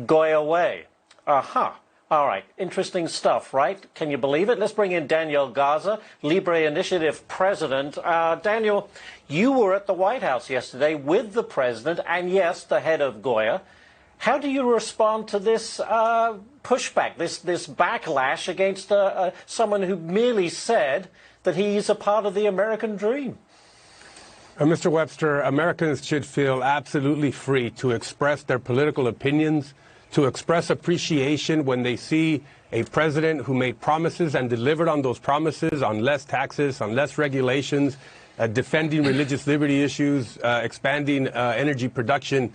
Goya way. Aha. All right. Interesting stuff, right? Can you believe it? Let's bring in Daniel Garza, Libre Initiative president. Daniel, you were at the White House yesterday with the president and, yes, the head of Goya. How do you respond to this pushback, this backlash against someone who merely said that he's a part of the American dream? Mr. Webster, Americans should feel absolutely free to express their political opinions, to express appreciation when they see a president who made promises and delivered on those promises, on less taxes, on less regulations, defending religious liberty issues, expanding energy production,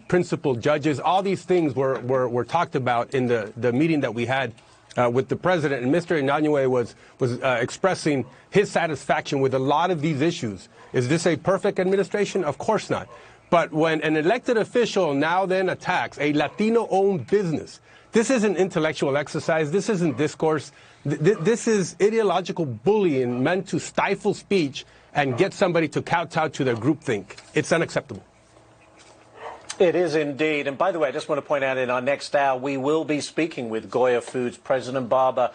principled judges. All these things were talked about in the meeting that we had with the president. And Mr. Inouye was expressing his satisfaction with a lot of these issues. Is this a perfect administration? Of course not. But when an elected official now then attacks a Latino-owned business, this isn't intellectual exercise. This isn't discourse. This is ideological bullying meant to stifle speech and get somebody to kowtow to their groupthink. It's unacceptable. It is indeed. And by the way, I just want to point out in our next hour, we will be speaking with Goya Foods President Garza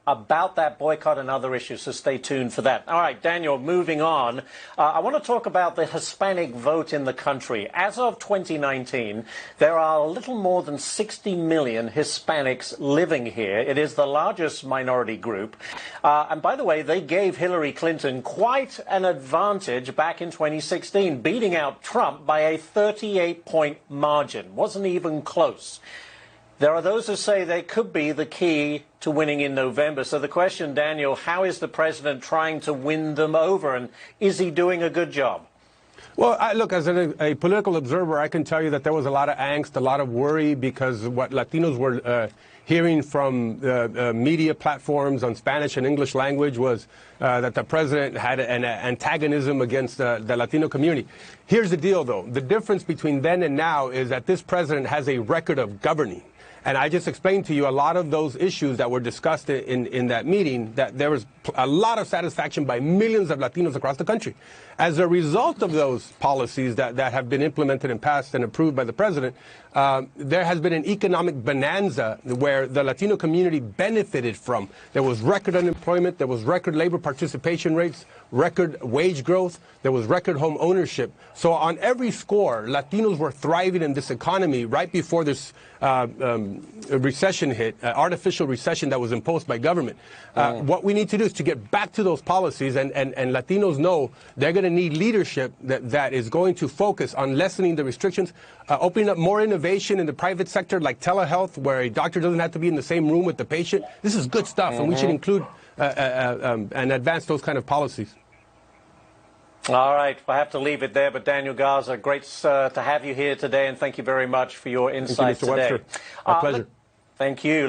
about that boycott and other issues, so stay tuned for that. All right, Daniel, moving on. I want to talk about the Hispanic vote in the country. As of 2019, there are a little more than 60 million Hispanics living here. It is the largest minority group. And by the way, they gave Hillary Clinton quite an advantage back in 2016, beating out Trump by a 38-point margin. Wasn't even close. There are those who say they could be the key to winning in November. So the question, Daniel, how is the president trying to win them over, and is he doing a good job? Well, look, as a political observer, I can tell you that there was a lot of angst, a lot of worry, because what Latinos were hearing from media platforms on Spanish and English language was that the president had an antagonism against the Latino community. Here's the deal, though. The difference between then and now is that this president has a record of governing. And I just explained to you a lot of those issues that were discussed in that meeting, that there was a lot of satisfaction by millions of Latinos across the country. As a result of those policies that have been implemented and passed and approved by the president, there has been an economic bonanza where the Latino community benefited from. There was record unemployment, there was record labor participation rates, record wage growth, there was record home ownership. So on every score, Latinos were thriving in this economy right before this recession hit, artificial recession that was imposed by government. What we need to do is to get back to those policies, and Latinos know they're going to need leadership that is going to focus on lessening the restrictions, opening up more innovation in the private sector like telehealth, where a doctor doesn't have to be in the same room with the patient. This is good stuff, and we should include and advance those kind of policies. All right, I have to leave it there, but Daniel Garza, great to have you here today, and thank you very much for your insights today. Thank you, Mr. Webster. Our pleasure. Thank you.